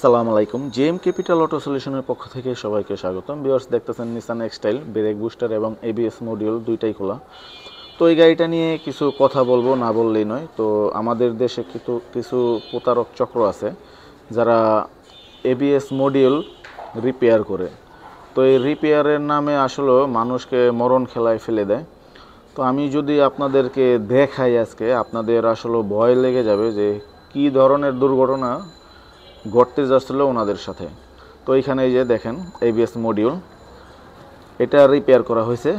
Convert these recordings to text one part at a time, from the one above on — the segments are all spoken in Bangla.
আসসালামু আলাইকুম। জেএম ক্যাপিটাল অটো সলিউশনের পক্ষ থেকে সবাইকে স্বাগতম। ভিউয়ার্স, দেখতেছেন নিসান এক্সটাইল ব্রেক বুস্টার এবং এবিএস মডিউল দুইটাই খোলা। তো এই গাড়িটা নিয়ে কিছু কথা বলবো, না বললেই নয়। তো আমাদের দেশে কিছু প্রতারক চক্র আছে যারা এবিএস মডিউল রিপেয়ার করে। তো এই রিপেয়ারের নামে আসলে মানুষকে মরণ খেলায় ফেলে দেয়। তো আমি যদি আপনাদেরকে দেখাই আজকে, আপনাদের আসলে ভয় লেগে যাবে যে কী ধরনের দুর্ঘটনা ঘটতে যাচ্ছিল ওনাদের সাথে। তো এইখানে এই যে দেখেন এবিএস মডিউল, এটা রিপেয়ার করা হয়েছে।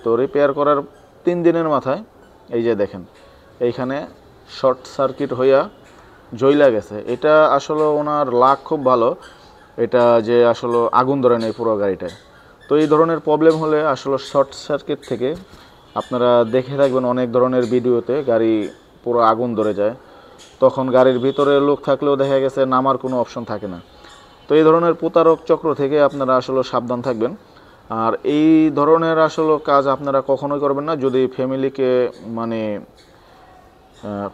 তো রিপেয়ার করার 3 দিনের মাথায় এই যে দেখেন এইখানে শর্ট সার্কিট হইয়া জ্বইলা গেছে। এটা আসলে ওনার লাক খুব ভালো, এটা যে আসলে আগুন ধরে নেই পুরো গাড়িটায়। তো এই ধরনের প্রবলেম হলে আসলে শর্ট সার্কিট থেকে আপনারা দেখে থাকবেন অনেক ধরনের ভিডিওতে গাড়ি পুরো আগুন ধরে যায়, তখন গাড়ির ভিতরে লোক থাকলেও দেখা গেছে নামার কোনো অপশন থাকে না। তো এই ধরনের প্রতারক চক্র থেকে আপনারা আসলে সাবধান থাকবেন। আর এই ধরনের আসলে কাজ আপনারা কখনোই করবেন না যদি ফ্যামিলিকে মানে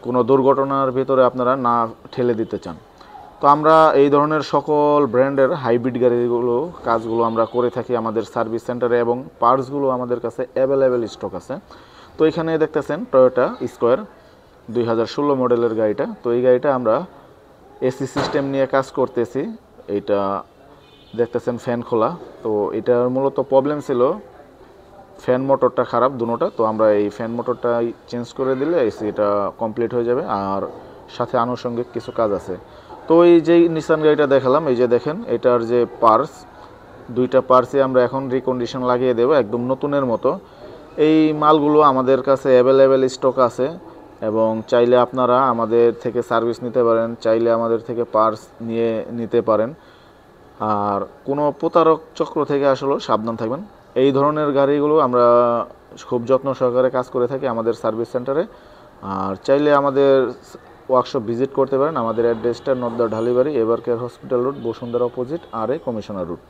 কোনো দুর্ঘটনার ভিতরে আপনারা না ঠেলে দিতে চান। তো আমরা এই ধরনের সকল ব্র্যান্ডের হাইব্রিড গাড়িগুলো কাজগুলো আমরা করে থাকি আমাদের সার্ভিস সেন্টারে, এবং পার্টসগুলো আমাদের কাছে অ্যাভেলেবেল স্টক আছে। তো এখানে দেখতেছেন টয়োটা স্কোয়ার 2016 মডেলের গাড়িটা। তো এই গাড়িটা আমরা এসি সিস্টেম নিয়ে কাজ করতেছি। এইটা দেখতেছেন ফ্যান খোলা। তো এটার মূলত প্রবলেম ছিল ফ্যান মোটরটা খারাপ দুটোটা। তো আমরা এই ফ্যান মোটরটা চেঞ্জ করে দিলে এসিটা কমপ্লিট হয়ে যাবে, আর সাথে আনুষঙ্গিক কিছু কাজ আছে। তো এই যে নিসান গাড়িটা দেখালাম, এই যে দেখেন এটার যে পার্টস, দুইটা পার্টসই আমরা এখন রিকন্ডিশন লাগিয়ে দেবো একদম নতুনের মতো। এই মালগুলো আমাদের কাছে অ্যাভেলেবেল স্টক আছে, এবং চাইলে আপনারা আমাদের থেকে সার্ভিস নিতে পারেন, চাইলে আমাদের থেকে পার্টস নিয়ে নিতে পারেন। আর কোনো প্রতারক চক্র থেকে আসলে সাবধান থাকবেন। এই ধরনের গাড়িগুলো আমরা খুব যত্ন সহকারে কাজ করে থাকি আমাদের সার্ভিস সেন্টারে। আর চাইলে আমাদের ওয়ার্কশপ ভিজিট করতে পারেন। আমাদের অ্যাড্রেসটা north Dhalibari, Evercare hospital road, Bashundhara opposite, আর কমিশনার রোড।